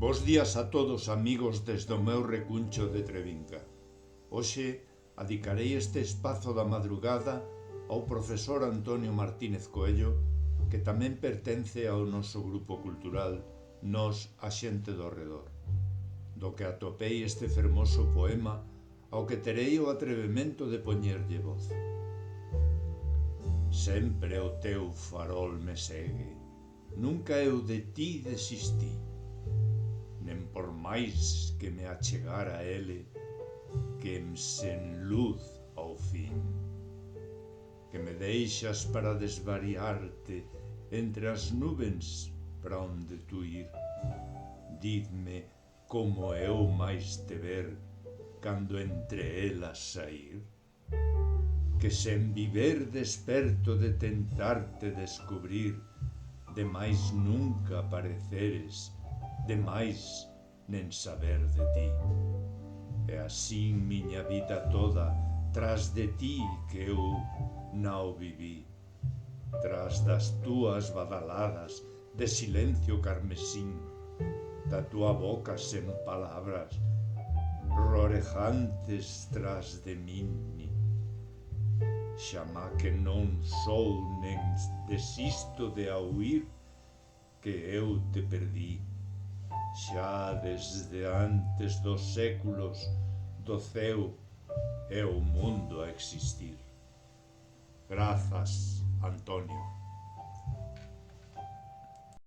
Bos días a todos, amigos, desde o meu recuncho de Trevinca. Hoxe adicarei este espazo da madrugada ao profesor Antonio Martínez Coello, que tamén pertence ao noso grupo cultural Nós, a xente do redor, do que atopei este fermoso poema ao que terei o atrevemento de poñerlle voz. Sempre o teu farol me segue, nunca eu de ti desistí, nen por máis que me achegara a ele, que sen luz ao fin. Que me deixas para desvariarte entre as nubens para onde tu ir. Didme como eu máis te ver cando entre elas sair. Que sen viver desperto de tentarte descubrir, de máis nunca apareceres, de máis nen saber de ti. E así miña vida toda tras de ti que eu nao viví, tras das túas badaladas de silencio carmesín, da túa boca sen palabras, rorejantes tras de min. Xamá que non sou nen desisto de a huir, que eu te perdí, xa desde antes dos séculos do ceo e o mundo a existir. Grazas, Antonio.